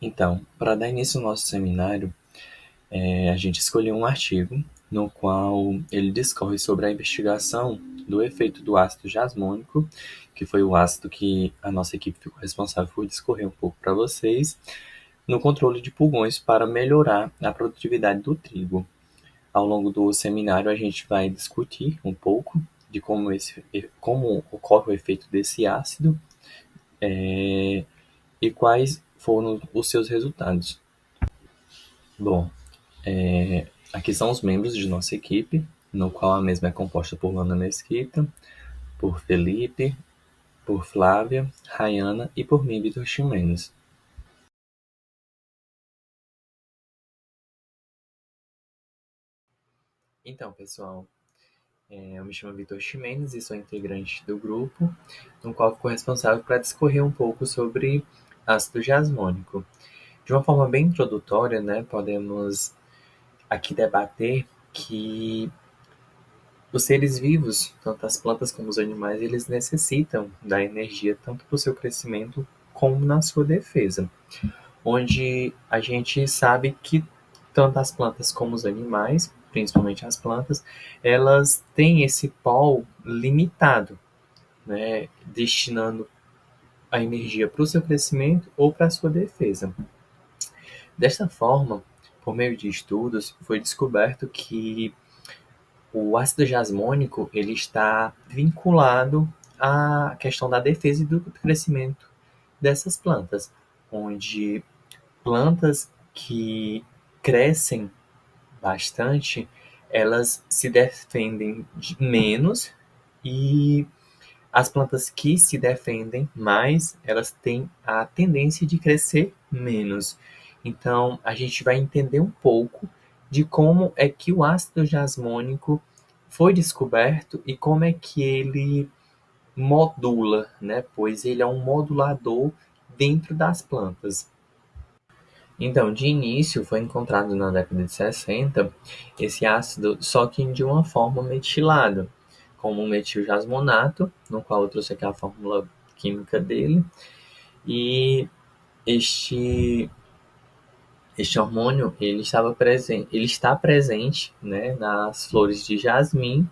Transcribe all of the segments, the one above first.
Então, para dar início ao nosso seminário, a gente escolheu um artigo no qual ele discorre sobre a investigação do efeito do ácido jasmônico, que foi o ácido que a nossa equipe ficou responsável por discorrer um pouco para vocês, no controle de pulgões para melhorar a produtividade do trigo. Ao longo do seminário, a gente vai discutir um pouco de como ocorre o efeito desse ácido, e quais foram os seus resultados. Bom, aqui são os membros de nossa equipe, no qual a mesma é composta por Lana Mesquita, por Felipe, por Flávia, Rayana e por mim, Vitor Ximenes. Então, pessoal, eu me chamo Vitor Ximenes e sou integrante do grupo, no qual ficou responsável para discorrer um pouco sobre ácido jasmônico. De uma forma bem introdutória, né, podemos aqui debater que os seres vivos, tanto as plantas como os animais, eles necessitam da energia tanto para o seu crescimento como na sua defesa, onde a gente sabe que tanto as plantas como os animais, principalmente as plantas, elas têm esse pol limitado, né, destinando a energia para o seu crescimento ou para a sua defesa. Desta forma, por meio de estudos, foi descoberto que o ácido jasmônico ele está vinculado à questão da defesa e do crescimento dessas plantas, onde plantas que crescem bastante, elas se defendem menos e as plantas que se defendem mais, elas têm a tendência de crescer menos. Então, a gente vai entender um pouco de como é que o ácido jasmônico foi descoberto e como é que ele modula, né? Pois ele é um modulador dentro das plantas. Então, de início, foi encontrado na década de 60 esse ácido, só que de uma forma metilada, como o metil-jasmonato, no qual eu trouxe aqui a fórmula química dele, e este, este hormônio ele está presente, né, nas flores de jasmim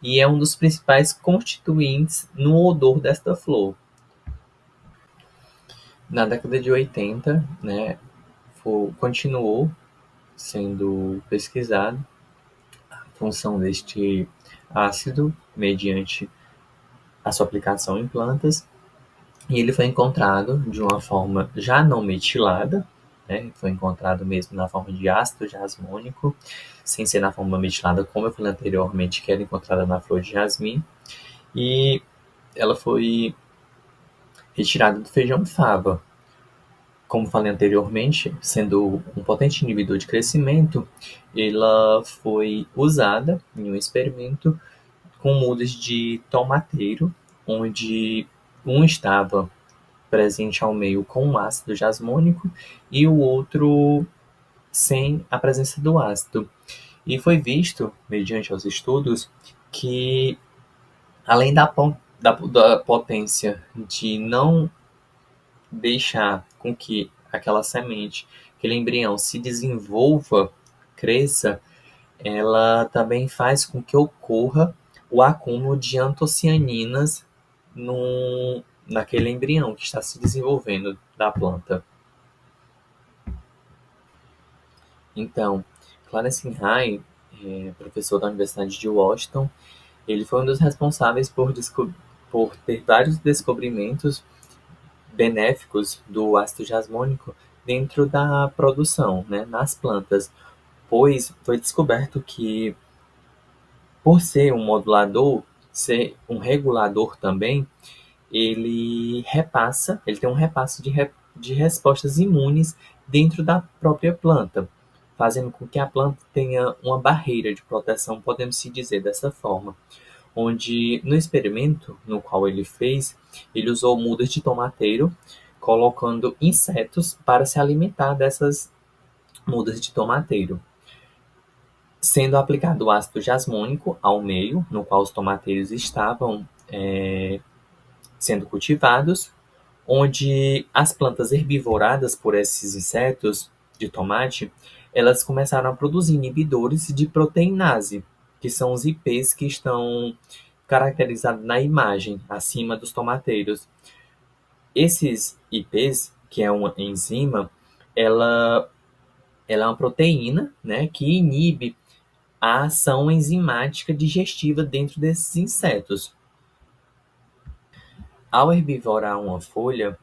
e é um dos principais constituintes no odor desta flor. Na década de 80, né, continuou sendo pesquisado função deste ácido mediante a sua aplicação em plantas, e ele foi encontrado de uma forma já não metilada, né? Foi encontrado mesmo na forma de ácido jasmônico, sem ser na forma metilada, como eu falei anteriormente, que era encontrada na flor de jasmim, e ela foi retirada do feijão fava. Como falei anteriormente, sendo um potente inibidor de crescimento, ela foi usada em um experimento com mudas de tomateiro, onde um estava presente ao meio com ácido jasmônico e o outro sem a presença do ácido. E foi visto, mediante os estudos, que além da potência de não deixar com que aquela semente, aquele embrião se desenvolva, cresça, ela também faz com que ocorra o acúmulo de antocianinas naquele embrião que está se desenvolvendo da planta. Então, Clarence Hine, professor da Universidade de Washington, ele foi um dos responsáveis por ter vários descobrimentos benéficos do ácido jasmônico dentro da produção, né, nas plantas, pois foi descoberto que por ser um modulador, ser um regulador também, ele tem um repasse de respostas imunes dentro da própria planta, fazendo com que a planta tenha uma barreira de proteção, podemos se dizer dessa forma. Onde no experimento no qual ele fez, ele usou mudas de tomateiro, colocando insetos para se alimentar dessas mudas de tomateiro, sendo aplicado o ácido jasmônico ao meio, no qual os tomateiros estavam sendo cultivados, onde as plantas herbivoradas por esses insetos de tomate, elas começaram a produzir inibidores de proteinase, que são os IPs que estão caracterizados na imagem, acima dos tomateiros. Esses IPs, que é uma enzima, ela, ela é uma proteína, né, que inibe a ação enzimática digestiva dentro desses insetos. Ao herbivorar uma folha,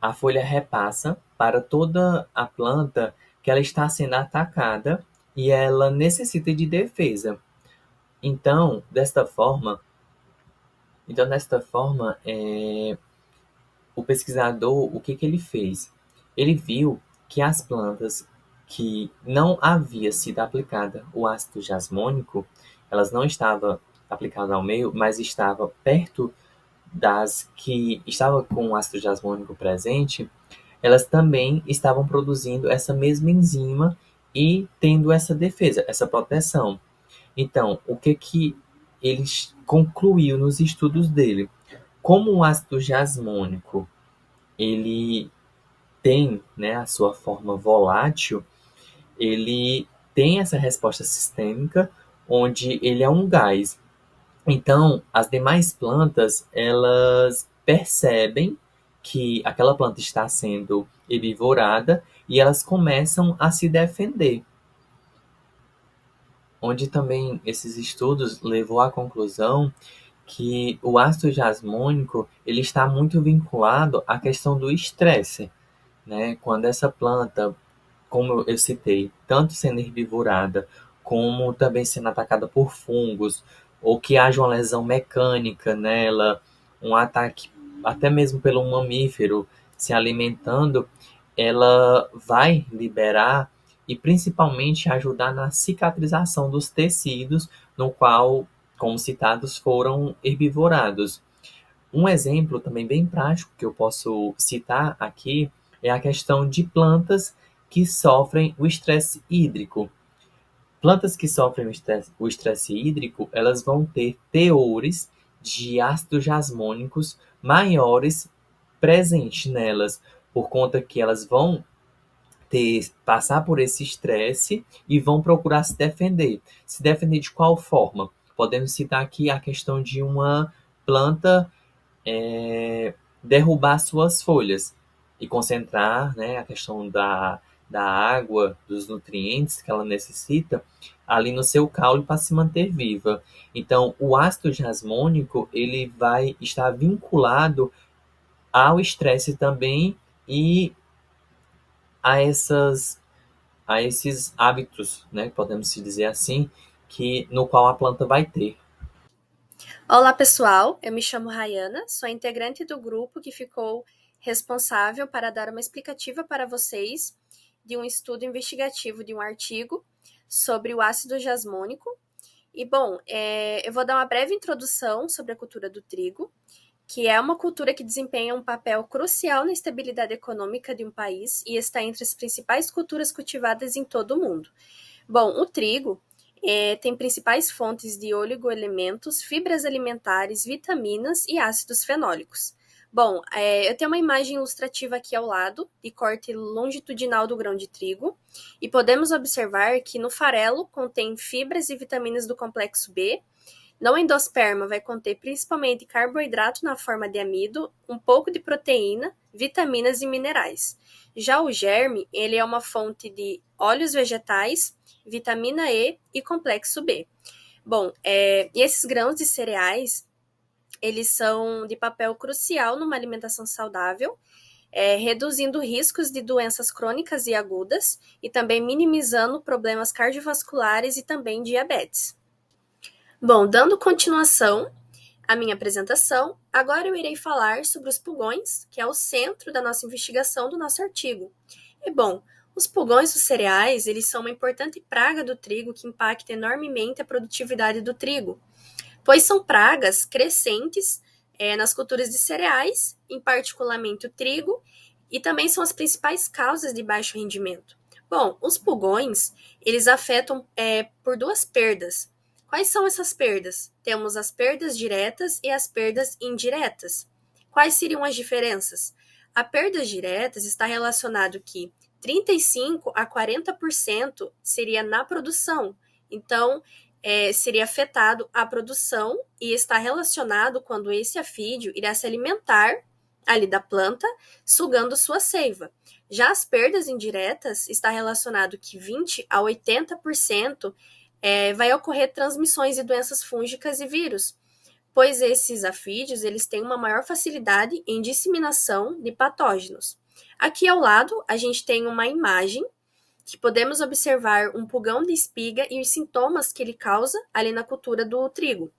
a folha repassa para toda a planta que ela está sendo atacada e ela necessita de defesa. Então, desta forma, o pesquisador, o que que ele fez? Ele viu que as plantas que não havia sido aplicada o ácido jasmônico, elas não estavam aplicadas ao meio, mas estavam perto das que estavam com o ácido jasmônico presente, elas também estavam produzindo essa mesma enzima e tendo essa defesa, essa proteção. Então, o que que ele concluiu nos estudos dele? Como o ácido jasmônico ele tem, né, a sua forma volátil, ele tem essa resposta sistêmica onde ele é um gás. Então, as demais plantas, elas percebem que aquela planta está sendo herbivorada e elas começam a se defender. Onde também esses estudos levou à conclusão que o ácido jasmônico ele está muito vinculado à questão do estresse, né? Quando essa planta, como eu citei, tanto sendo herbivorada, como também sendo atacada por fungos, ou que haja uma lesão mecânica nela, um ataque até mesmo pelo mamífero se alimentando, ela vai liberar e principalmente ajudar na cicatrização dos tecidos no qual, como citados, foram herbivorados. Um exemplo também bem prático que eu posso citar aqui é a questão de plantas que sofrem o estresse hídrico. Plantas que sofrem o estresse hídrico, elas vão ter teores de ácidos jasmônicos maiores presentes nelas, por conta que elas vão passar por esse estresse e vão procurar se defender. Se defender de qual forma? Podemos citar aqui a questão de uma planta derrubar suas folhas e concentrar, né, a questão da água, dos nutrientes que ela necessita ali no seu caule para se manter viva. Então, o ácido jasmônico ele vai estar vinculado ao estresse também e a esses hábitos, né, podemos dizer assim, que no qual a planta vai ter. Olá, pessoal. Eu me chamo Rayana, sou integrante do grupo que ficou responsável para dar uma explicativa para vocês de um estudo investigativo de um artigo sobre o ácido jasmônico. E, bom, eu vou dar uma breve introdução sobre a cultura do trigo, que é uma cultura que desempenha um papel crucial na estabilidade econômica de um país e está entre as principais culturas cultivadas em todo o mundo. Bom, o trigo tem principais fontes de oligoelementos, fibras alimentares, vitaminas e ácidos fenólicos. Bom, eu tenho uma imagem ilustrativa aqui ao lado, de corte longitudinal do grão de trigo, e podemos observar que no farelo contém fibras e vitaminas do complexo B. No endosperma vai conter principalmente carboidrato na forma de amido, um pouco de proteína, vitaminas e minerais. Já o germe, ele é uma fonte de óleos vegetais, vitamina E e complexo B. Bom, e esses grãos de cereais, eles são de papel crucial numa alimentação saudável, reduzindo riscos de doenças crônicas e agudas e também minimizando problemas cardiovasculares e também diabetes. Bom, dando continuação à minha apresentação, agora eu irei falar sobre os pulgões, que é o centro da nossa investigação do nosso artigo. E bom, os pulgões dos cereais, eles são uma importante praga do trigo que impacta enormemente a produtividade do trigo, pois são pragas crescentes nas culturas de cereais, em particularmente o trigo, e também são as principais causas de baixo rendimento. Bom, os pulgões, eles afetam por duas perdas. Quais são essas perdas? Temos as perdas diretas e as perdas indiretas. Quais seriam as diferenças? A perdas diretas está relacionado que 35 a 40% seria na produção. Então, seria afetado a produção e está relacionado quando esse afídeo irá se alimentar ali da planta, sugando sua seiva. Já as perdas indiretas está relacionado que 20 a 80% vai ocorrer transmissões de doenças fúngicas e vírus, pois esses afídeos eles têm uma maior facilidade em disseminação de patógenos. Aqui ao lado, a gente tem uma imagem que podemos observar um pulgão de espiga e os sintomas que ele causa ali na cultura do trigo.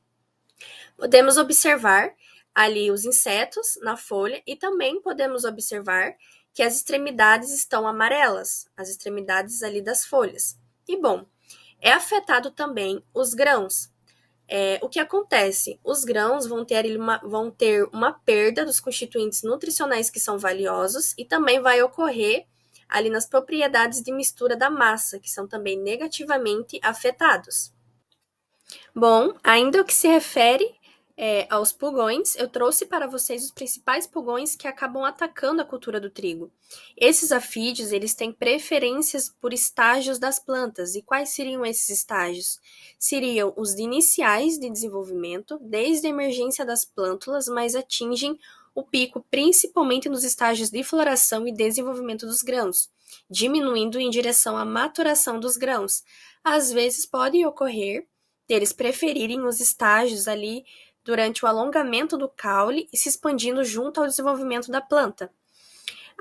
Podemos observar ali os insetos na folha e também podemos observar que as extremidades estão amarelas, as extremidades ali das folhas. E bom, é afetado também os grãos. O que acontece? Os grãos vão ter uma perda dos constituintes nutricionais que são valiosos e também vai ocorrer ali nas propriedades de mistura da massa, que são também negativamente afetados. Bom, ainda o que se refere aos pulgões, eu trouxe para vocês os principais pulgões que acabam atacando a cultura do trigo. Esses afídeos, eles têm preferências por estágios das plantas. E quais seriam esses estágios? Seriam os iniciais de desenvolvimento, desde a emergência das plântulas, mas atingem o pico principalmente nos estágios de floração e desenvolvimento dos grãos, diminuindo em direção à maturação dos grãos. Às vezes pode ocorrer deles preferirem os estágios ali durante o alongamento do caule e se expandindo junto ao desenvolvimento da planta.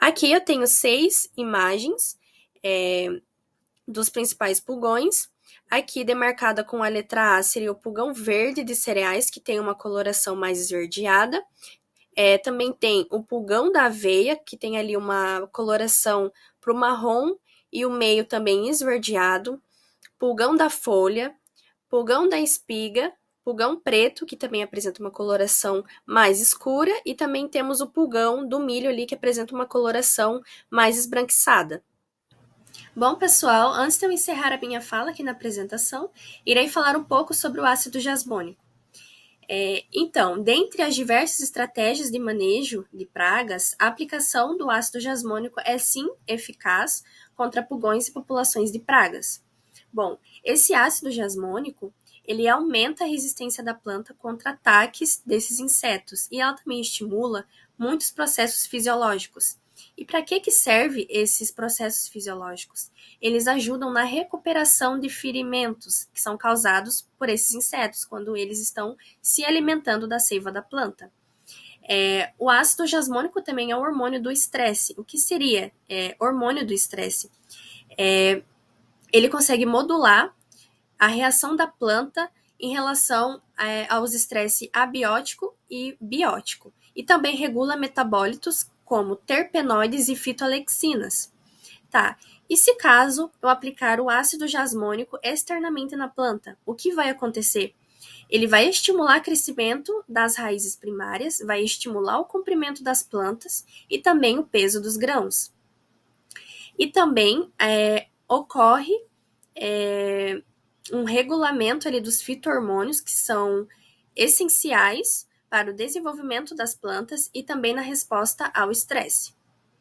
Aqui eu tenho 6 imagens dos principais pulgões. Aqui demarcada com a letra A seria o pulgão verde de cereais, que tem uma coloração mais esverdeada. Também tem o pulgão da aveia, que tem ali uma coloração para o marrom e o meio também esverdeado. Pulgão da folha, pulgão da espiga, pulgão preto, que também apresenta uma coloração mais escura, e também temos o pulgão do milho ali, que apresenta uma coloração mais esbranquiçada. Bom, pessoal, antes de eu encerrar a minha fala aqui na apresentação, irei falar um pouco sobre o ácido jasmônico. Então, dentre as diversas estratégias de manejo de pragas, a aplicação do ácido jasmônico é sim eficaz contra pulgões e populações de pragas. Bom, esse ácido jasmônico, ele aumenta a resistência da planta contra ataques desses insetos e ela também estimula muitos processos fisiológicos. E para que serve esses processos fisiológicos? Eles ajudam na recuperação de ferimentos que são causados por esses insetos quando eles estão se alimentando da seiva da planta. O ácido jasmônico também é o hormônio do estresse. O que seria hormônio do estresse? Ele consegue modular a reação da planta em relação aos estresse abiótico e biótico. E também regula metabólitos como terpenoides e fitoalexinas. Tá, e se caso eu aplicar o ácido jasmônico externamente na planta, o que vai acontecer? Ele vai estimular o crescimento das raízes primárias, vai estimular o comprimento das plantas e também o peso dos grãos. E também ocorre um regulamento ali dos fito-hormônios que são essenciais para o desenvolvimento das plantas e também na resposta ao estresse.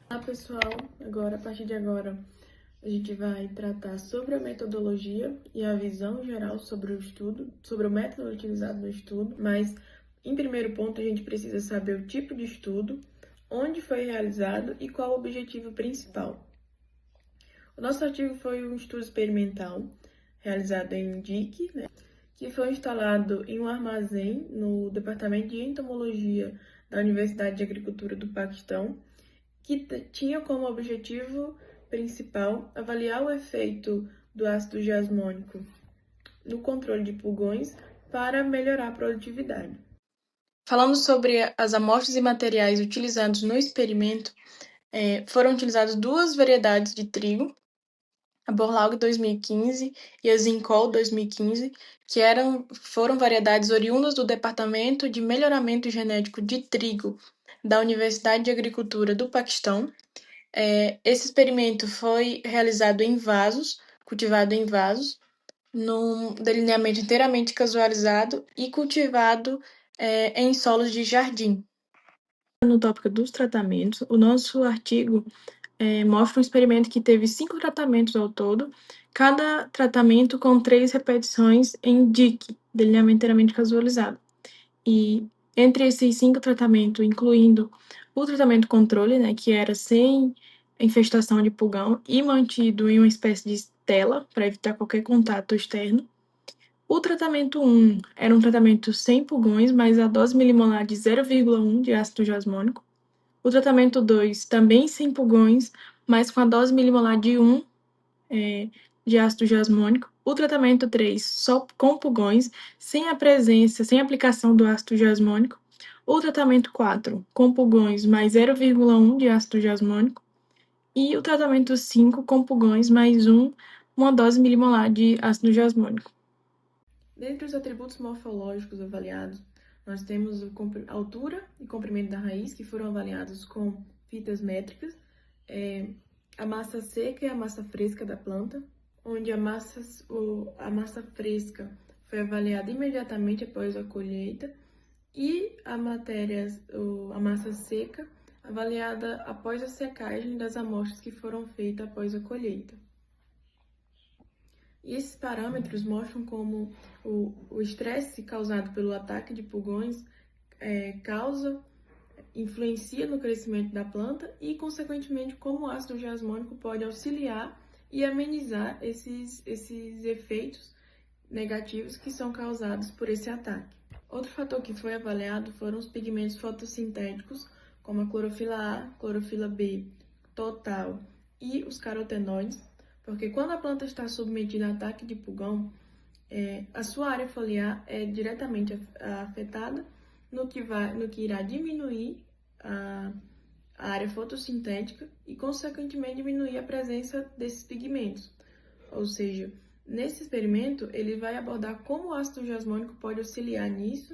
Olá pessoal, a partir de agora, a gente vai tratar sobre a metodologia e a visão geral sobre o estudo, sobre o método utilizado no estudo, mas em primeiro ponto a gente precisa saber o tipo de estudo, onde foi realizado e qual o objetivo principal. O nosso artigo foi um estudo experimental realizado em DIC, que foi instalado em um armazém no Departamento de Entomologia da Universidade de Agricultura do Paquistão, que tinha como objetivo principal avaliar o efeito do ácido jasmônico no controle de pulgões para melhorar a produtividade. Falando sobre as amostras e materiais utilizados no experimento, foram utilizadas 2 variedades de trigo, a Borlaug 2015 e a Zincol 2015, que foram variedades oriundas do Departamento de Melhoramento Genético de Trigo da Universidade de Agricultura do Paquistão. Esse experimento foi realizado em vasos, cultivado em vasos, num delineamento inteiramente casualizado e cultivado em solos de jardim. No tópico dos tratamentos, o nosso artigo mostra um experimento que teve 5 tratamentos ao todo, cada tratamento com 3 repetições em DIC, delineamento inteiramente casualizado. E entre esses 5 tratamentos, incluindo o tratamento controle, né, que era sem infestação de pulgão e mantido em uma espécie de tela para evitar qualquer contato externo. O tratamento 1 era um tratamento sem pulgões, mas a dose milimolar de 0,1 de ácido jasmônico. O tratamento 2, também sem pulgões, mas com a dose milimolar de 1 de ácido jasmônico. O tratamento 3, só com pulgões, sem aplicação do ácido jasmônico. O tratamento 4, com pulgões, mais 0,1 de ácido jasmônico. E o tratamento 5, com pulgões, mais uma dose milimolar de ácido jasmônico. Dentre os atributos morfológicos avaliados, nós temos a altura e comprimento da raiz, que foram avaliados com fitas métricas, a massa seca e a massa fresca da planta, onde a massa fresca foi avaliada imediatamente após a colheita e a massa seca avaliada após a secagem das amostras que foram feitas após a colheita. E esses parâmetros mostram como o estresse causado pelo ataque de pulgões influencia no crescimento da planta e, consequentemente, como o ácido jasmônico pode auxiliar e amenizar esses efeitos negativos que são causados por esse ataque. Outro fator que foi avaliado foram os pigmentos fotossintéticos, como a clorofila A, clorofila B, total e os carotenoides, porque quando a planta está submetida a ataque de pulgão, a sua área foliar é diretamente afetada, no que irá diminuir a área fotossintética e, consequentemente, diminuir a presença desses pigmentos. Ou seja, nesse experimento, ele vai abordar como o ácido jasmônico pode auxiliar nisso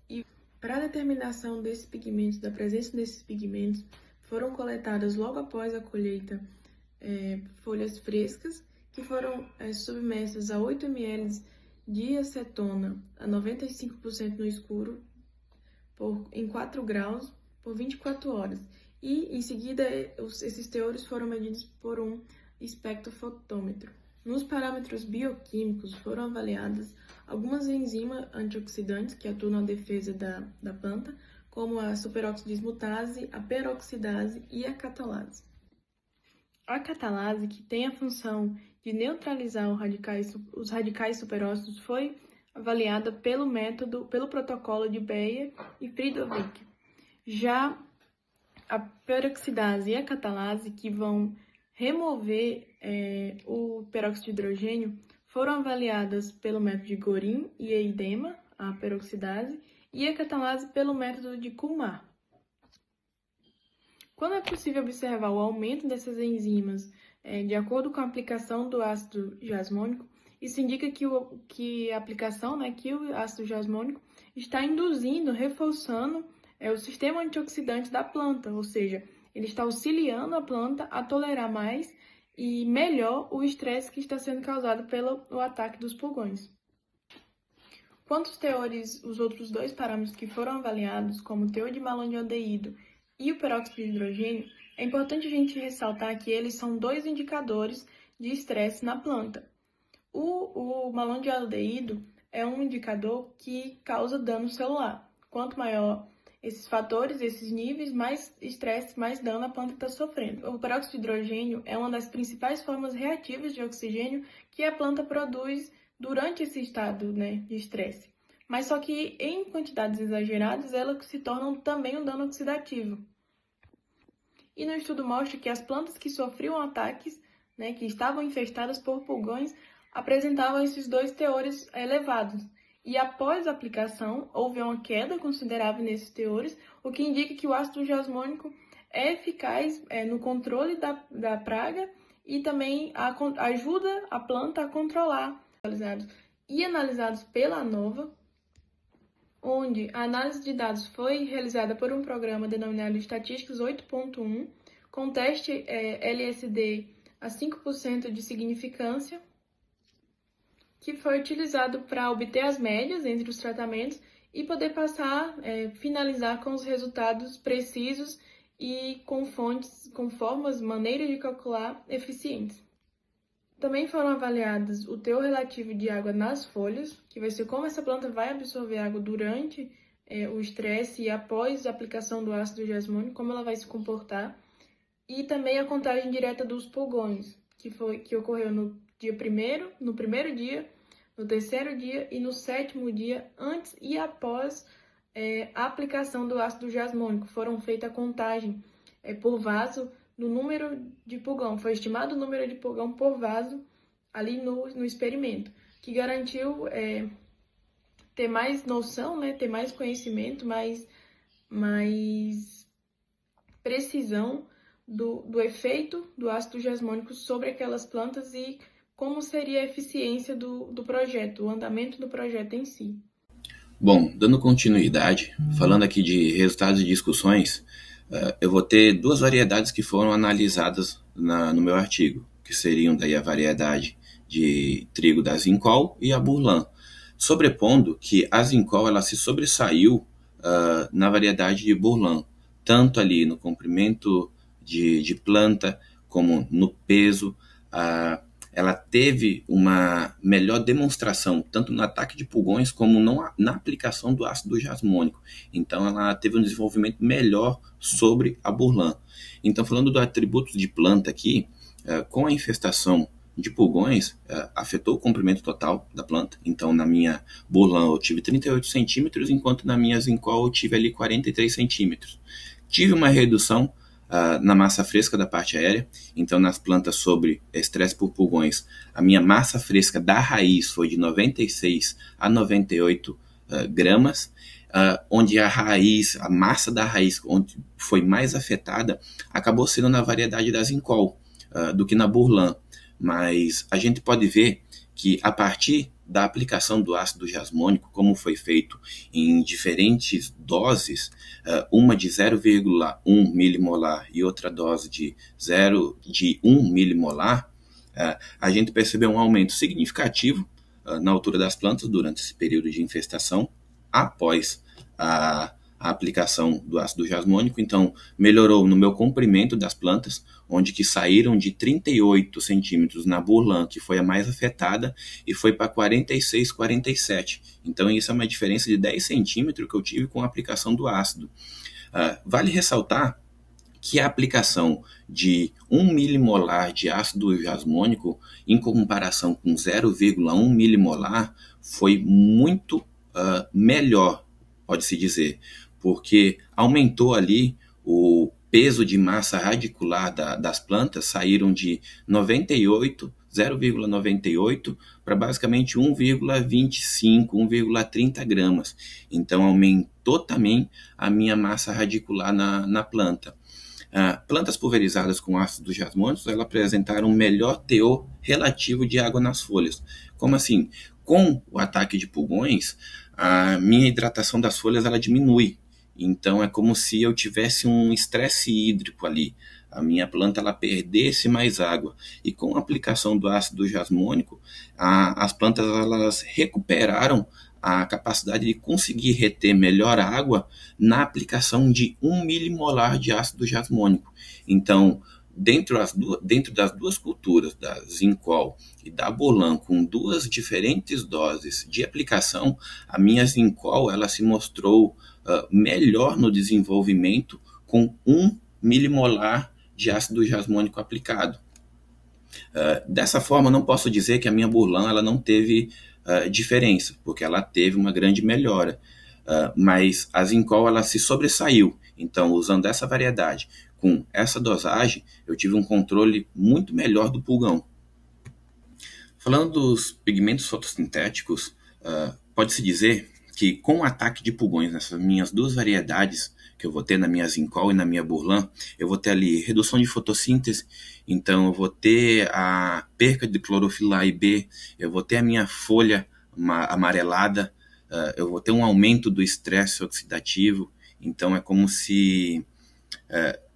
e, para a determinação desses pigmentos, da presença desses pigmentos, foram coletadas logo após a colheita folhas frescas que foram submersas a 8 ml de acetona a 95% no escuro em 4 graus por 24 horas. E, em seguida, esses teores foram medidos por um espectrofotômetro. Nos parâmetros bioquímicos foram avaliadas algumas enzimas antioxidantes que atuam na defesa da planta, como a superoxidismutase, a peroxidase e a catalase. A catalase, que tem a função de neutralizar os radicais superóxidos, foi avaliada pelo protocolo de Bayer e Friedowicz. Já a peroxidase e a catalase, que vão remover o peróxido de hidrogênio, foram avaliadas pelo método de Gorin e Eidema, a peroxidase, e a catalase pelo método de Kumar. Quando é possível observar o aumento dessas enzimas de acordo com a aplicação do ácido jasmônico, isso indica que a aplicação, que o ácido jasmônico está induzindo, reforçando o sistema antioxidante da planta, ou seja, ele está auxiliando a planta a tolerar mais e melhor o estresse que está sendo causado pelo ataque dos pulgões. Quanto aos teores, os outros 2 parâmetros que foram avaliados, como o teor de malondialdeído e o peróxido de hidrogênio, é importante a gente ressaltar que eles são 2 indicadores de estresse na planta. O malondialdeído é um indicador que causa dano celular. Quanto maior esses fatores, esses níveis, mais estresse, mais dano a planta está sofrendo. O peróxido de hidrogênio é uma das principais formas reativas de oxigênio que a planta produz durante esse estado de estresse. Mas só que em quantidades exageradas, elas se tornam também um dano oxidativo. E no estudo mostra que as plantas que sofriam ataques, que estavam infestadas por pulgões, apresentavam esses 2 teores elevados. E após a aplicação, houve uma queda considerável nesses teores, o que indica que o ácido jasmônico é eficaz no controle da praga e também ajuda a planta a controlar. Analisados pela ANOVA, onde a análise de dados foi realizada por um programa denominado Estatísticas 8.1, com teste LSD a 5% de significância, que foi utilizado para obter as médias entre os tratamentos e poder finalizar com os resultados precisos e com fontes, com formas, maneiras de calcular eficientes. Também foram avaliadas o teor relativo de água nas folhas, que vai ser como essa planta vai absorver água durante o estresse e após a aplicação do ácido jasmônico, como ela vai se comportar, e também a contagem direta dos pulgões, que ocorreu no primeiro dia, no terceiro dia e no 7º dia, antes e após a aplicação do ácido jasmônico. Foram feita a contagem por vaso do número de pulgão, foi estimado o número de pulgão por vaso ali no experimento, que garantiu ter mais noção, né, ter mais conhecimento, mais precisão do efeito do ácido jasmônico sobre aquelas plantas e como seria a eficiência do projeto, o andamento do projeto em si. Bom, dando continuidade, falando aqui de resultados e discussões, eu vou ter duas variedades que foram analisadas no meu artigo, que seriam daí a variedade de trigo da Zincol e a Burlan, sobrepondo que a Zincol ela se sobressaiu na variedade de Burlan, tanto ali no comprimento de planta como no peso. Ela teve uma melhor demonstração, tanto no ataque de pulgões como na aplicação do ácido jasmônico. Então, ela teve um desenvolvimento melhor sobre a Burlan. Então, falando do atributo de planta aqui, com a infestação de pulgões, afetou o comprimento total da planta. Então, na minha Burlan eu tive 38 centímetros, enquanto na minha Zincol eu tive ali 43 centímetros. Tive uma redução na massa fresca da parte aérea. Então, nas plantas sobre estresse por pulgões, a minha massa fresca da raiz foi de 96 a 98 gramas, onde a massa da raiz, onde foi mais afetada, acabou sendo na variedade da Zincol do que na Burlan. Mas a gente pode ver que a partir da aplicação do ácido jasmônico, como foi feito em diferentes doses, uma de 0,1 milimolar e outra dose de 1 milimolar, a gente percebeu um aumento significativo na altura das plantas durante esse período de infestação, após a aplicação do ácido jasmônico. Então, melhorou no meu comprimento das plantas, onde que saíram de 38 centímetros na Burlan, que foi a mais afetada, e foi para 46, 47. Então, isso é uma diferença de 10 centímetros que eu tive com a aplicação do ácido. Vale ressaltar que a aplicação de 1 milimolar de ácido jasmônico em comparação com 0,1 milimolar foi muito melhor, pode-se dizer, porque aumentou ali o peso de massa radicular das plantas, saíram de 0,98 para basicamente 1,25, 1,30 gramas. Então aumentou também a minha massa radicular na planta. Plantas pulverizadas com ácido jasmônico, elas apresentaram um melhor teor relativo de água nas folhas. Como assim? Com o ataque de pulgões, a minha hidratação das folhas ela diminui. Então é como se eu tivesse um estresse hídrico ali. A minha planta ela perdesse mais água. E com a aplicação do ácido jasmônico, as plantas elas recuperaram a capacidade de conseguir reter melhor a água na aplicação de 1 milimolar de ácido jasmônico. Então, dentro das duas culturas, da Zincol e da Burlan, com duas diferentes doses de aplicação, a minha Zincol ela se mostrou melhor no desenvolvimento com 1 milimolar de ácido jasmônico aplicado. Dessa forma, não posso dizer que a minha Burlan ela não teve diferença, porque ela teve uma grande melhora. Mas a Zincol ela se sobressaiu. Então, usando essa variedade, com essa dosagem, eu tive um controle muito melhor do pulgão. Falando dos pigmentos fotossintéticos, pode-se dizer que com o ataque de pulgões nessas minhas duas variedades, que eu vou ter na minha Zincol e na minha Burlan, eu vou ter ali redução de fotossíntese, então eu vou ter a perca de clorofila A e B, eu vou ter a minha folha amarelada, eu vou ter um aumento do estresse oxidativo. Então é como se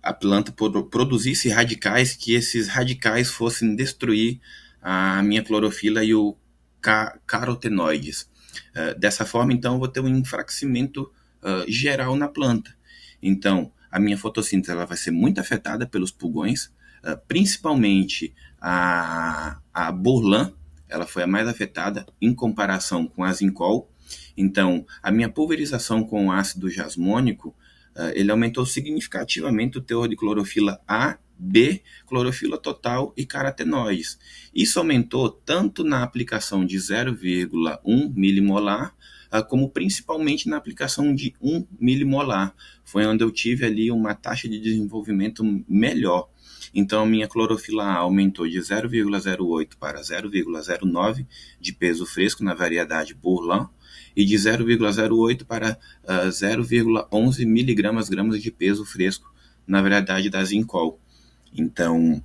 a planta produzisse radicais, que esses radicais fossem destruir a minha clorofila e o carotenoides. Dessa forma, então, eu vou ter um enfraquecimento geral na planta. Então, a minha fotossíntese ela vai ser muito afetada pelos pulgões, principalmente a Bourlin, ela foi a mais afetada em comparação com a Zincol. Então, a minha pulverização com ácido jasmônico, ele aumentou significativamente o teor de clorofila A, B, clorofila total e carotenoides. Isso aumentou tanto na aplicação de 0,1 milimolar, como principalmente na aplicação de 1 milimolar. Foi onde eu tive ali uma taxa de desenvolvimento melhor. Então, a minha clorofila A aumentou de 0,08 para 0,09 de peso fresco na variedade Bourlin e de 0,08 para 0,11 miligramas de peso fresco na variedade da Zincol. Então,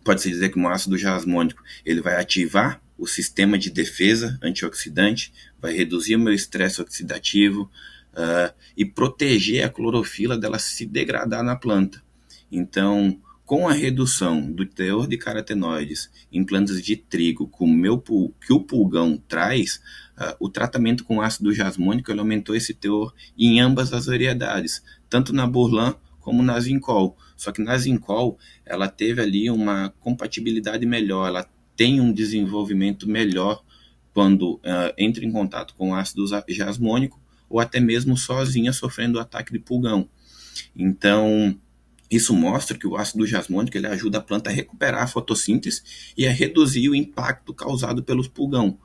pode-se dizer que o ácido jasmônico ele vai ativar o sistema de defesa antioxidante, vai reduzir o meu estresse oxidativo e proteger a clorofila dela se degradar na planta. Então, com a redução do teor de carotenoides em plantas de trigo que o pulgão traz, o tratamento com ácido jasmônico ele aumentou esse teor em ambas as variedades, tanto na Bourlin como na Zincol. Só que na Zincol, ela teve ali uma compatibilidade melhor, ela tem um desenvolvimento melhor quando entra em contato com ácido jasmônico ou até mesmo sozinha sofrendo ataque de pulgão. Então, isso mostra que o ácido jasmônico ele ajuda a planta a recuperar a fotossíntese e a reduzir o impacto causado pelos pulgão,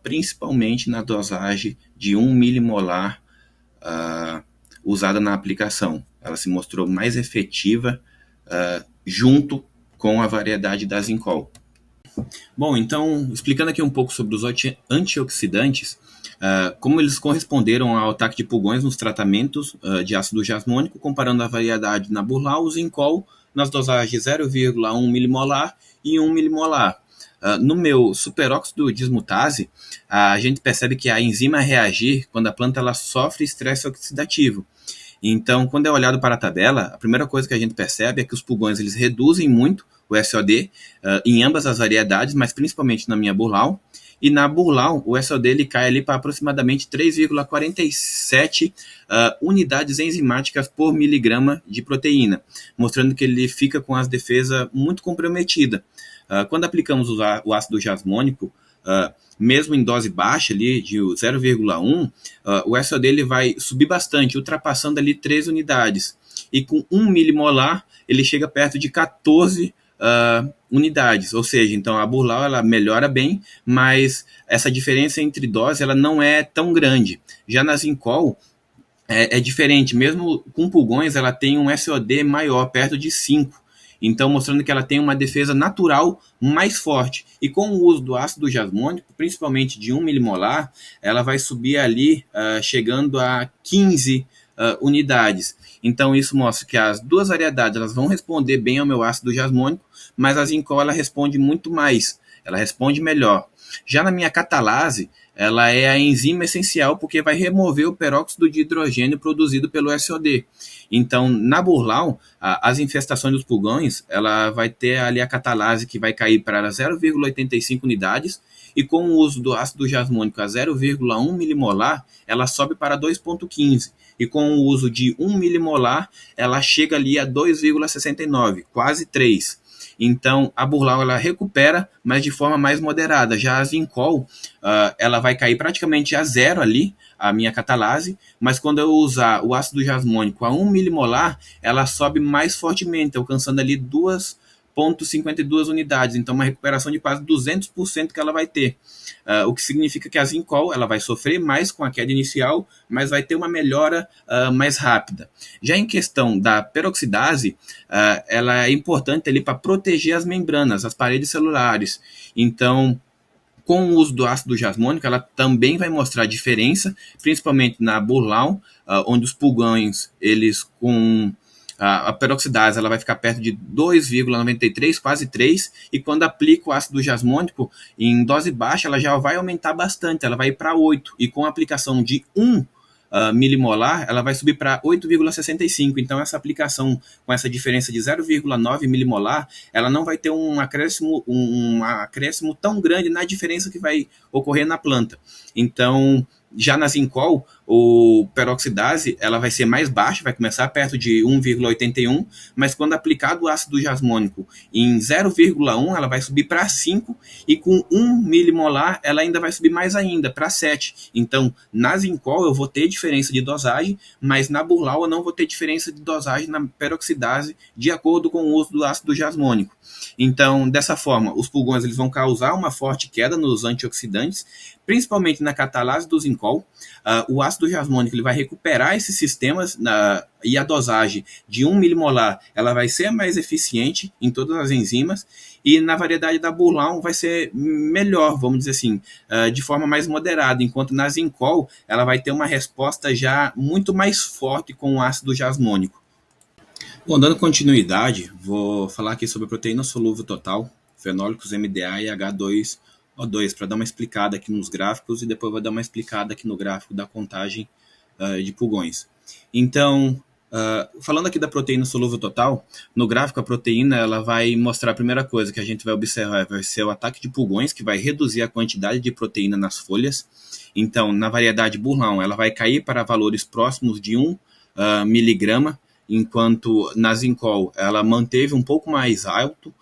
principalmente na dosagem de 1 milimolar usada na aplicação. Ela se mostrou mais efetiva junto com a variedade da Zincol. Bom, então, explicando aqui um pouco sobre os antioxidantes, como eles corresponderam ao ataque de pulgões nos tratamentos de ácido jasmônico, comparando a variedade na Bourlin, o Zincol, nas dosagens 0,1 milimolar e 1 milimolar. No meu superóxido dismutase, a gente percebe que a enzima reagir quando a planta ela sofre estresse oxidativo. Então, quando é olhado para a tabela, a primeira coisa que a gente percebe é que os pulgões eles reduzem muito o SOD em ambas as variedades, mas principalmente na minha Bourlin. E na Bourlin, o SOD ele cai ali para aproximadamente 3,47 unidades enzimáticas por miligrama de proteína, mostrando que ele fica com as defesas muito comprometidas. Quando aplicamos o ácido jasmônico, mesmo em dose baixa ali de 0,1, o SOD ele vai subir bastante, ultrapassando ali 3 unidades. E com 1 milimolar, ele chega perto de 14 unidades, ou seja, então a Bourlin ela melhora bem, mas essa diferença entre doses ela não é tão grande. Já na Zincol é diferente, mesmo com pulgões ela tem um SOD maior, perto de 5, então mostrando que ela tem uma defesa natural mais forte. E com o uso do ácido jasmônico, principalmente de 1 milimolar, ela vai subir ali chegando a 15 unidades. Então isso mostra que as duas variedades elas vão responder bem ao meu ácido jasmônico, mas a Zincol ela responde muito mais, ela responde melhor. Já na minha catalase, ela é a enzima essencial porque vai remover o peróxido de hidrogênio produzido pelo SOD. Então, na Bourlin, as infestações dos pulgões, ela vai ter ali a catalase que vai cair para 0,85 unidades e com o uso do ácido jasmônico a 0,1 milimolar, ela sobe para 2,15. E com o uso de 1 milimolar, ela chega ali a 2,69, quase 3. Então, a Bourlin ela recupera, mas de forma mais moderada. Já a Zincol, ela vai cair praticamente a 0 ali, a minha catalase, mas quando eu usar o ácido jasmônico a 1 milimolar, ela sobe mais fortemente, alcançando ali 2,52 unidades. Então, uma recuperação de quase 200% que ela vai ter. O que significa que a Zincol ela vai sofrer mais com a queda inicial, mas vai ter uma melhora mais rápida. Já em questão da peroxidase, ela é importante ali para proteger as membranas, as paredes celulares. Então, com o uso do ácido jasmônico, ela também vai mostrar diferença, principalmente na Bourlin, onde os pulgões, eles com a peroxidase ela vai ficar perto de 2,93, quase 3, e quando aplica o ácido jasmônico em dose baixa, ela já vai aumentar bastante, ela vai para 8, e com a aplicação de 1 milimolar, ela vai subir para 8,65. Então, essa aplicação com essa diferença de 0,9 milimolar, ela não vai ter um acréscimo tão grande na diferença que vai ocorrer na planta. Então, já na Zincol, o peroxidase ela vai ser mais baixa, vai começar perto de 1,81, mas quando aplicado o ácido jasmônico em 0,1, ela vai subir para 5, e com 1 milimolar ela ainda vai subir mais ainda, para 7. Então, na Zincol eu vou ter diferença de dosagem, mas na Burlau eu não vou ter diferença de dosagem na peroxidase, de acordo com o uso do ácido jasmônico. Então, dessa forma, os pulgões eles vão causar uma forte queda nos antioxidantes, principalmente na catalase do Zincol. O ácido jasmônico ele vai recuperar esses sistemas e a dosagem de 1 milimolar ela vai ser mais eficiente em todas as enzimas, e na variedade da Burlau vai ser melhor, vamos dizer assim, de forma mais moderada, enquanto na Zincol ela vai ter uma resposta já muito mais forte com o ácido jasmônico. Bom, dando continuidade, vou falar aqui sobre a proteína solúvel total, fenólicos MDA e H2O2, para dar uma explicada aqui nos gráficos, e depois vou dar uma explicada aqui no gráfico da contagem de pulgões. Então, falando aqui da proteína solúvel total, no gráfico a proteína ela vai mostrar a primeira coisa que a gente vai observar, vai ser o ataque de pulgões, que vai reduzir a quantidade de proteína nas folhas. Então, na variedade Burlau, ela vai cair para valores próximos de 1 miligrama, enquanto na Zincol ela manteve um pouco mais alto,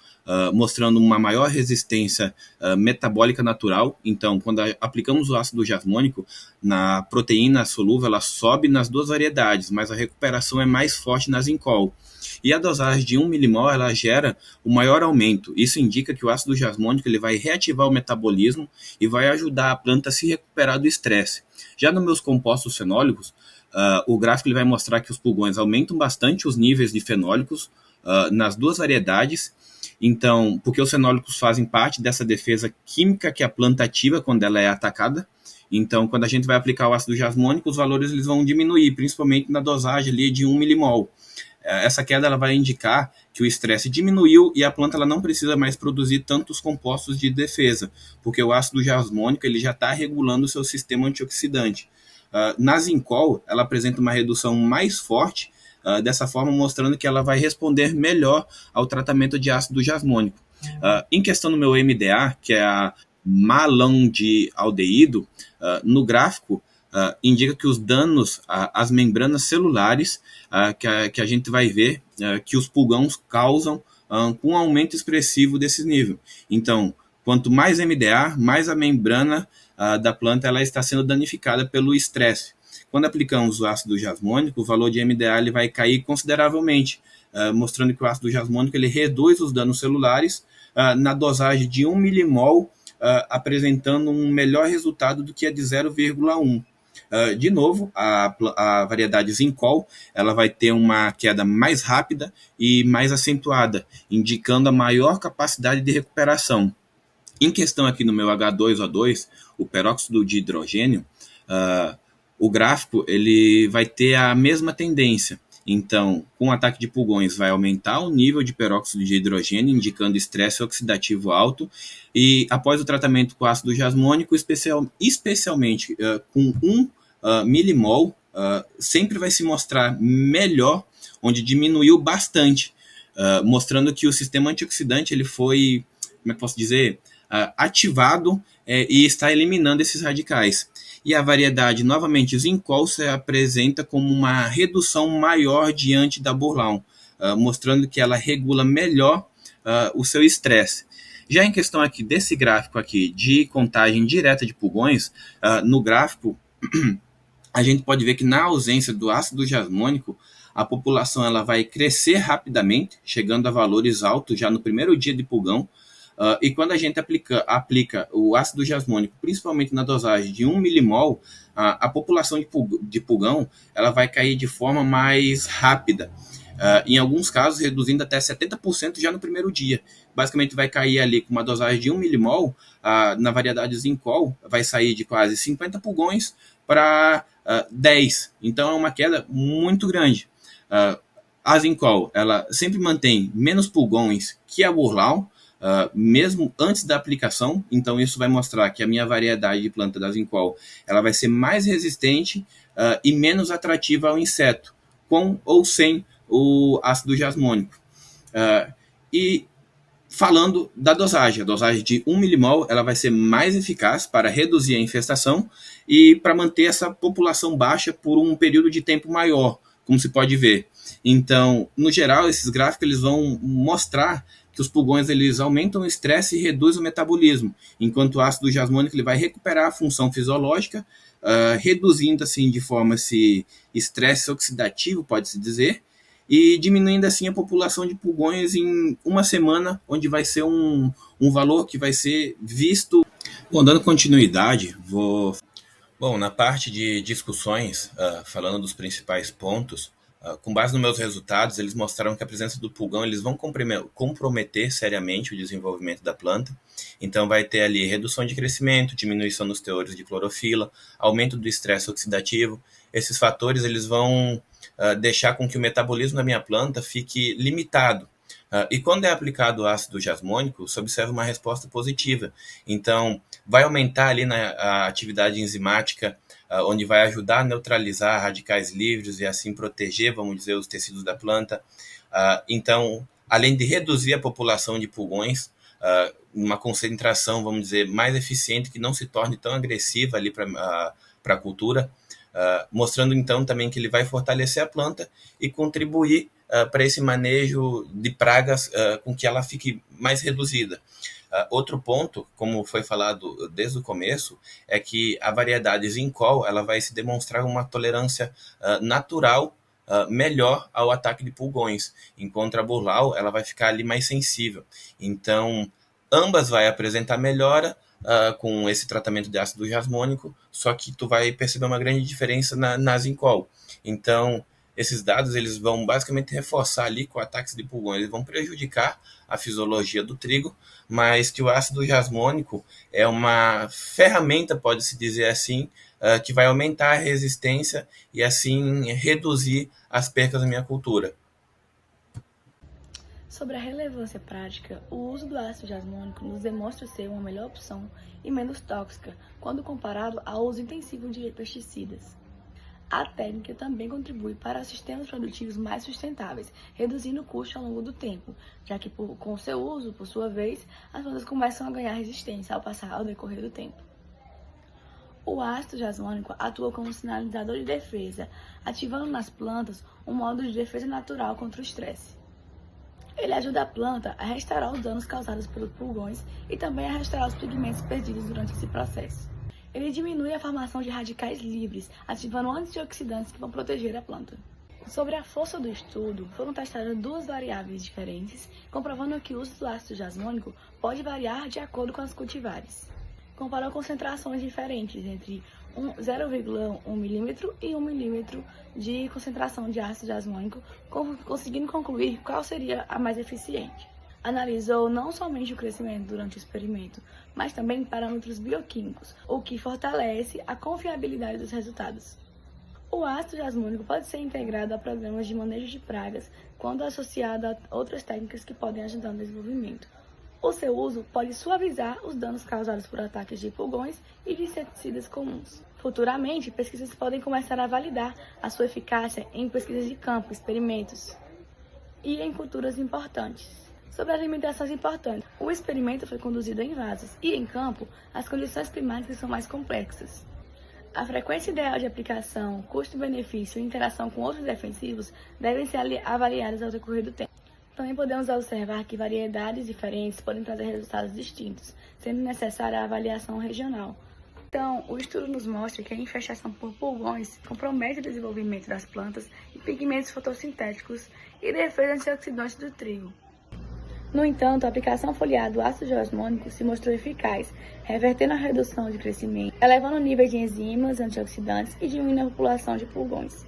mostrando uma maior resistência metabólica natural. Então, quando aplicamos o ácido jasmônico na proteína solúvel, ela sobe nas duas variedades, mas a recuperação é mais forte na Zincol. E a dosagem de 1 milimol ela gera o maior aumento. Isso indica que o ácido jasmônico ele vai reativar o metabolismo e vai ajudar a planta a se recuperar do estresse. Já nos meus compostos fenólicos, o gráfico ele vai mostrar que os pulgões aumentam bastante os níveis de fenólicos nas duas variedades. Então, porque os fenólicos fazem parte dessa defesa química que a planta ativa quando ela é atacada. Então, quando a gente vai aplicar o ácido jasmônico, os valores eles vão diminuir, principalmente na dosagem ali de 1 milimol. Essa queda ela vai indicar que o estresse diminuiu e a planta ela não precisa mais produzir tantos compostos de defesa, porque o ácido jasmônico ele já está regulando o seu sistema antioxidante. Na Zincol, ela apresenta uma redução mais forte, dessa forma mostrando que ela vai responder melhor ao tratamento de ácido jasmônico. Em questão do meu MDA, que é a malondialdeído, no gráfico indica que os danos às membranas celulares que a gente vai ver que os pulgões causam com um aumento expressivo desse nível. Então, quanto mais MDA, mais a membrana da planta ela está sendo danificada pelo estresse. Quando aplicamos o ácido jasmônico, o valor de MDA ele vai cair consideravelmente, mostrando que o ácido jasmônico ele reduz os danos celulares na dosagem de 1 milimol, apresentando um melhor resultado do que a de 0,1. De novo, a variedade Zincol ela vai ter uma queda mais rápida e mais acentuada, indicando a maior capacidade de recuperação. Em questão aqui no meu H2O2, o peróxido de hidrogênio, o gráfico ele vai ter a mesma tendência. Então, com o ataque de pulgões, vai aumentar o nível de peróxido de hidrogênio, indicando estresse oxidativo alto. E após o tratamento com ácido jasmônico, especialmente com 1 milimol, sempre vai se mostrar melhor, onde diminuiu bastante, mostrando que o sistema antioxidante ele foi, como é que posso dizer, ativado e está eliminando esses radicais. E a variedade, novamente, Zincol se apresenta como uma redução maior diante da Burlau, mostrando que ela regula melhor o seu estresse. Já em questão aqui desse gráfico aqui de contagem direta de pulgões, no gráfico a gente pode ver que na ausência do ácido jasmônico, a população ela vai crescer rapidamente, chegando a valores altos já no primeiro dia de pulgão. E quando a gente aplica o ácido jasmônico, principalmente na dosagem de 1 milimol, a população de pulgão ela vai cair de forma mais rápida. Em alguns casos, reduzindo até 70% já no primeiro dia. Basicamente, vai cair ali com uma dosagem de 1 milimol, na variedade Zincol, vai sair de quase 50 pulgões para 10. Então, é uma queda muito grande. A Zincol, ela sempre mantém menos pulgões que a Burlau, mesmo antes da aplicação. Então isso vai mostrar que a minha variedade de planta da Zincol ela vai ser mais resistente e menos atrativa ao inseto, com ou sem o ácido jasmônico. E falando da dosagem, a dosagem de 1 milimol ela vai ser mais eficaz para reduzir a infestação e para manter essa população baixa por um período de tempo maior, como se pode ver. Então, no geral, esses gráficos eles vão mostrar que os pulgões eles aumentam o estresse e reduzem o metabolismo, enquanto o ácido jasmônico ele vai recuperar a função fisiológica, reduzindo assim de forma esse estresse oxidativo, pode-se dizer, e diminuindo assim a população de pulgões em uma semana, onde vai ser um valor que vai ser visto. Bom, dando continuidade, Bom, na parte de discussões, falando dos principais pontos, com base nos meus resultados, eles mostraram que a presença do pulgão eles vão comprometer seriamente o desenvolvimento da planta. Então vai ter ali redução de crescimento, diminuição nos teores de clorofila, aumento do estresse oxidativo. Esses fatores eles vão deixar com que o metabolismo da minha planta fique limitado. E quando é aplicado o ácido jasmônico, se observa uma resposta positiva. Então, vai aumentar ali a atividade enzimática, onde vai ajudar a neutralizar radicais livres e assim proteger, vamos dizer, os tecidos da planta. Então, além de reduzir a população de pulgões, uma concentração, vamos dizer, mais eficiente, que não se torne tão agressiva ali para a cultura, mostrando então também que ele vai fortalecer a planta e contribuir para esse manejo de pragas com que ela fique mais reduzida. Outro ponto, como foi falado desde o começo, é que a variedade Zincol ela vai se demonstrar uma tolerância natural melhor ao ataque de pulgões, enquanto a Burlau ela vai ficar ali mais sensível. Então, ambas vai apresentar melhora com esse tratamento de ácido jasmônico, só que tu vai perceber uma grande diferença na Zincol. Então, esses dados eles vão basicamente reforçar ali que o ataque de pulgões eles vão prejudicar a fisiologia do trigo, mas que o ácido jasmônico é uma ferramenta, pode-se dizer assim, que vai aumentar a resistência e assim reduzir as percas da minha cultura. Sobre a relevância prática, o uso do ácido jasmônico nos demonstra ser uma melhor opção e menos tóxica quando comparado ao uso intensivo de pesticidas. A técnica também contribui para sistemas produtivos mais sustentáveis, reduzindo o custo ao longo do tempo, já que com o seu uso, por sua vez, as plantas começam a ganhar resistência ao decorrer do tempo. O ácido jasmônico atua como sinalizador de defesa, ativando nas plantas um modo de defesa natural contra o estresse. Ele ajuda a planta a restaurar os danos causados pelos pulgões e também a restaurar os pigmentos perdidos durante esse processo. Ele diminui a formação de radicais livres, ativando antioxidantes que vão proteger a planta. Sobre a força do estudo, foram testadas duas variáveis diferentes, comprovando que o uso do ácido jasmônico pode variar de acordo com as cultivares. Comparou concentrações diferentes entre 0,1 milímetro e 1 milímetro de concentração de ácido jasmônico, conseguindo concluir qual seria a mais eficiente. Analisou não somente o crescimento durante o experimento, mas também parâmetros bioquímicos, o que fortalece a confiabilidade dos resultados. O ácido jasmônico pode ser integrado a programas de manejo de pragas quando associado a outras técnicas que podem ajudar no desenvolvimento. O seu uso pode suavizar os danos causados por ataques de pulgões e de inseticidas comuns. Futuramente, pesquisas podem começar a validar a sua eficácia em pesquisas de campo, experimentos e em culturas importantes. Sobre alimentações importantes, o experimento foi conduzido em vasos e, em campo, as condições climáticas são mais complexas. A frequência ideal de aplicação, custo-benefício e interação com outros defensivos devem ser avaliadas ao decorrer do tempo. Também podemos observar que variedades diferentes podem trazer resultados distintos, sendo necessária a avaliação regional. Então, o estudo nos mostra que a infestação por pulgões compromete o desenvolvimento das plantas e pigmentos fotossintéticos e defesa antioxidante do trigo. No entanto, a aplicação foliar do ácido jasmônico se mostrou eficaz, revertendo a redução de crescimento, elevando o nível de enzimas antioxidantes e diminuindo a população de pulgões.